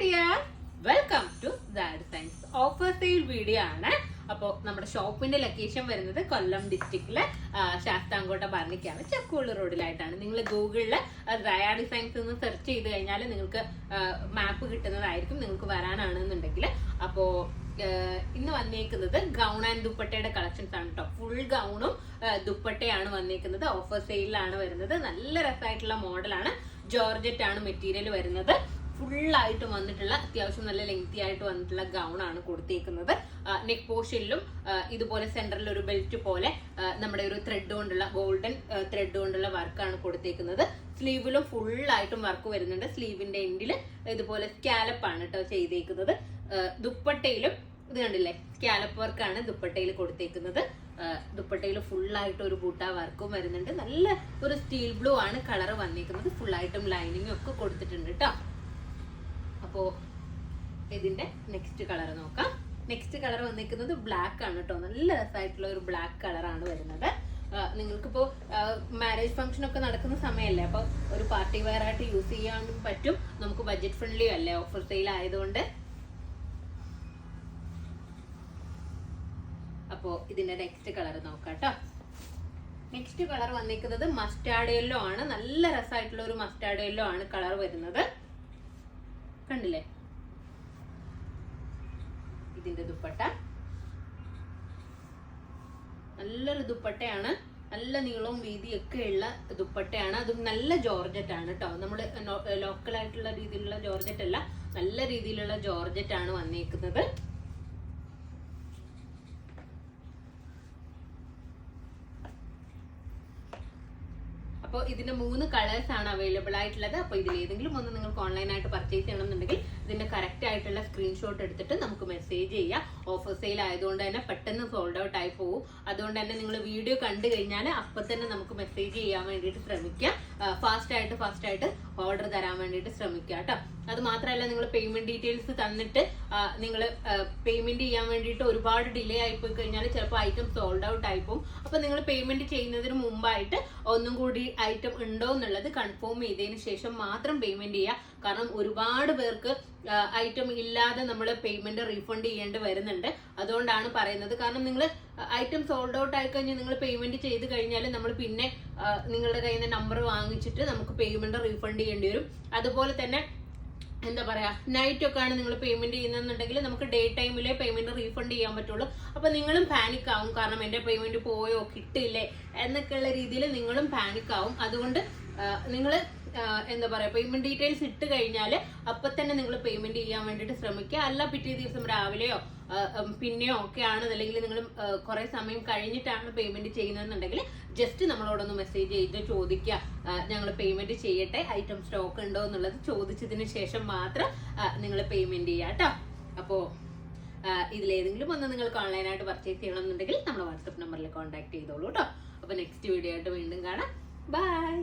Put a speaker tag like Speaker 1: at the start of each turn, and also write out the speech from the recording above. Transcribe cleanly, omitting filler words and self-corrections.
Speaker 1: dear, welcome to Zad Science offer sale video ആണ്. അപ്പോൾ നമ്മുടെ ഷോപ്പിന്റെ ലൊക്കേഷൻ വരുന്നത് കൊല്ലം ഡിസ്ട്രിക്റ്റിലെ ശാസ്താംകോട്ട ഭരണിക്കാണ്, ചക്കുവള്ളി റോഡിലായിട്ടാണ്. നിങ്ങൾ ഗൂഗിളിൽ ദയാ ഡിസൈൻസ് എന്ന് സെർച്ച് ചെയ്ത് കഴിഞ്ഞാൽ നിങ്ങൾക്ക് മാപ്പ് കിട്ടുന്നതായിരിക്കും, നിങ്ങൾക്ക് വരാനാണെന്നുണ്ടെങ്കിൽ. അപ്പോൾ ഇന്ന് വന്നേക്കുന്നത് ഗൗൺ ആൻഡ് ദുപ്പട്ടയുടെ കളക്ഷൻസ് ആണ് കേട്ടോ. ഫുൾ ഗൗണും ദുപ്പട്ടയാണ് വന്നേക്കുന്നത്. ഓഫർ സെയിലാണ് വരുന്നത്. നല്ല രസമായിട്ടുള്ള മോഡലാണ്. ജോർജറ്റ് ആണ് മെറ്റീരിയൽ വരുന്നത്. ഫുള്ളായിട്ട് വന്നിട്ടുള്ള അത്യാവശ്യം നല്ല ലെങ്തി ആയിട്ട് വന്നിട്ടുള്ള ഗൗൺ ആണ് കൊടുത്തേക്കുന്നത്. നെക്ക് പോർഷനിലും ഇതുപോലെ സെന്ററിൽ ഒരു ബെൽറ്റ് പോലെ നമ്മുടെ ഒരു ത്രെഡ് കൊണ്ടുള്ള ഗോൾഡൻ ത്രെഡ് കൊണ്ടുള്ള വർക്കാണ് കൊടുത്തേക്കുന്നത്. സ്ലീവിലും ഫുള്ളായിട്ടും വർക്ക് വരുന്നുണ്ട്. സ്ലീവിന്റെ എൻഡിൽ ഇതുപോലെ സ്കാലപ്പ് ആണ് കേട്ടോ ചെയ്തേക്കുന്നത്. ദുപ്പട്ടയിലും ഇത് കണ്ടില്ലേ, സ്കാലപ്പ് വർക്കാണ് ദുപ്പട്ടയിൽ കൊടുത്തേക്കുന്നത്. ദുപ്പട്ടയിൽ ഫുള്ളായിട്ട് ഒരു ബൂട്ട വർക്കും വരുന്നുണ്ട്. നല്ല ഒരു സ്റ്റീൽ ബ്ലൂ ആണ് കളർ വന്നേക്കുന്നത്. ഫുള്ളായിട്ടും ലൈനിങ്ങും ഒക്കെ കൊടുത്തിട്ടുണ്ട് കേട്ടോ. അപ്പോ ഇതിന്റെ നെക്സ്റ്റ് കളർ നോക്കാം. നെക്സ്റ്റ് കളർ വന്നിരിക്കുന്നത് ബ്ലാക്ക് ആണ് കേട്ടോ. നല്ല രസമായിട്ടുള്ള ഒരു ബ്ലാക്ക് കളറാണ് വരുന്നത്. നിങ്ങൾക്കിപ്പോ മാരേജ് ഫംഗ്ഷൻ ഒക്കെ നടക്കുന്ന സമയമല്ലേ, അപ്പൊ ഒരു പാർട്ടി വെയർ ആയിട്ട് യൂസ് ചെയ്യാനും പറ്റും. നമുക്ക് ബഡ്ജറ്റ് ഫ്രണ്ട്ലി അല്ലേ, ഓഫർ സെയിൽ ആയതുകൊണ്ട്. അപ്പോ ഇതിന്റെ നെക്സ്റ്റ് കളർ നോക്കാം കേട്ടോ. നെക്സ്റ്റ് കളർ വന്നിരിക്കുന്നത് മസ്റ്റാർഡ് യെല്ലോ ആണ്. നല്ല രസമായിട്ടുള്ള ഒരു മസ്റ്റാർഡ് യെല്ലോ ആണ് കളർ വരുന്നത്. കണ്ടില്ലേ, ഇതിന്റെ ദുപ്പട്ട നല്ലൊരു ദുപ്പട്ടയാണ്. നല്ല നീളവും വീതിയൊക്കെ ഉള്ള ദുപ്പട്ടയാണ്. അതും നല്ല ജോർജറ്റ് ആണ് കേട്ടോ. നമ്മള് ലോക്കൽ ആയിട്ടുള്ള രീതിയിലുള്ള ജോർജറ്റ് അല്ല, നല്ല രീതിയിലുള്ള ജോർജറ്റ് ആണ് വന്നേക്കുന്നത്. അപ്പോൾ ഇതിന്റെ 3 കളേഴ്സ് ആണ് അവൈലബിൾ ആയിട്ടുള്ളത്. അപ്പോൾ ഇതിൽ ഏതെങ്കിലും ഒന്ന് നിങ്ങൾക്ക് ഓൺലൈനായിട്ട് പർച്ചേസ് ചെയ്യണമെന്നുണ്ടെങ്കിൽ ഇതിന്റെ കറക്റ്റ് ആയിട്ടുള്ള സ്ക്രീൻഷോട്ട് എടുത്തിട്ട് നമുക്ക് മെസ്സേജ് ചെയ്യാം. ഓഫർ സെയിൽ ആയതുകൊണ്ട് തന്നെ പെട്ടെന്ന് സോൾഡ് ഔട്ട് ആയി പോകും. അതുകൊണ്ട് തന്നെ നിങ്ങൾ വീഡിയോ കണ്ടു കഴിഞ്ഞാൽ അപ്പം തന്നെ നമുക്ക് മെസ്സേജ് ചെയ്യാൻ വേണ്ടിയിട്ട് ശ്രമിക്കുക. ഫാസ്റ്റ് ആയിട്ട് ഓർഡർ തരാൻ വേണ്ടിയിട്ട് ശ്രമിക്കുക കേട്ടോ. അത് മാത്രമല്ല, നിങ്ങൾ പേയ്മെന്റ് ഡീറ്റെയിൽസ് തന്നിട്ട് നിങ്ങൾ പേയ്മെന്റ് ചെയ്യാൻ വേണ്ടിയിട്ട് ഒരുപാട് ഡിലേ ആയിപ്പോയി കഴിഞ്ഞാൽ ചിലപ്പോൾ ഐറ്റം സോൾഡ് ഔട്ട് ആയിപ്പോവും. അപ്പൊ നിങ്ങൾ പേയ്മെന്റ് ചെയ്യുന്നതിന് മുമ്പായിട്ട് ഒന്നും കൂടി ഐറ്റം ഉണ്ടോ എന്നുള്ളത് കൺഫേം ചെയ്തതിന് ശേഷം മാത്രം പേയ്മെന്റ് ചെയ്യുക. കാരണം ഒരുപാട് പേർക്ക് ഐറ്റം ഇല്ലാതെ നമ്മൾ പേയ്മെന്റ് റീഫണ്ട് ചെയ്യേണ്ടി വരുന്നുണ്ട്. അതുകൊണ്ടാണ് പറയുന്നത്. കാരണം നിങ്ങൾ ഐറ്റം സോൾഡ് ഔട്ട് ആയി കഴിഞ്ഞാൽ നിങ്ങൾ പേയ്മെന്റ് ചെയ്ത് കഴിഞ്ഞാൽ നമ്മൾ പിന്നെ നിങ്ങളുടെ കയ്യിൽ നിന്ന് നമ്പർ വാങ്ങിച്ചിട്ട് നമുക്ക് പേയ്മെന്റ് റീഫണ്ട് ചെയ്യേണ്ടി വരും. അതുപോലെ തന്നെ എന്താ പറയാ, നൈറ്റ് ഒക്കെ ആണ് നിങ്ങൾ പേയ്മെന്റ് ചെയ്യുന്നുണ്ടെങ്കിൽ നമുക്ക് ഡേ ടൈമിലെ പേയ്മെന്റ് റീഫണ്ട് ചെയ്യാൻ പറ്റുള്ളൂ. അപ്പൊ നിങ്ങളും പാനിക് ആവും. കാരണം എന്റെ പേയ്മെന്റ് പോയോ കിട്ടില്ലേ എന്നൊക്കെയുള്ള രീതിയിൽ നിങ്ങളും പാനിക് ആവും. അതുകൊണ്ട് നിങ്ങൾ എന്താ പറയാ, പേയ്മെന്റ് ഡീറ്റെയിൽസ് ഇട്ട് കഴിഞ്ഞാൽ അപ്പൊ തന്നെ നിങ്ങൾ പേയ്മെന്റ് ചെയ്യാൻ വേണ്ടിയിട്ട് ശ്രമിക്കുക. അല്ല പിറ്റേ ദിവസം രാവിലെയോ പിന്നെയോ ഒക്കെ ആണ്, അല്ലെങ്കിൽ നിങ്ങൾ കുറെ സമയം കഴിഞ്ഞിട്ടാണ് പേയ്മെന്റ് ചെയ്യുന്നതെന്നുണ്ടെങ്കിൽ ജസ്റ്റ് നമ്മളോടൊന്ന് മെസ്സേജ് ചെയ്ത് ചോദിക്കുക, ഞങ്ങൾ പേയ്മെന്റ് ചെയ്യട്ടെ, ഐറ്റം സ്റ്റോക്ക് ഉണ്ടോ എന്നുള്ളത് ചോദിച്ചതിന് ശേഷം മാത്രം നിങ്ങൾ പേയ്മെന്റ് ചെയ്യുക കേട്ടോ. അപ്പോ ഇതിലേതെങ്കിലും ഒന്ന് നിങ്ങൾക്ക് ഓൺലൈനായിട്ട് പർച്ചേസ് ചെയ്യണമെന്നുണ്ടെങ്കിൽ നമ്മുടെ വാട്സപ്പ് നമ്പറിൽ കോൺടാക്ട് ചെയ്തോളൂ കേട്ടോ. അപ്പൊ നെക്സ്റ്റ് വീഡിയോ ആയിട്ട് വീണ്ടും കാണാം. ബൈ.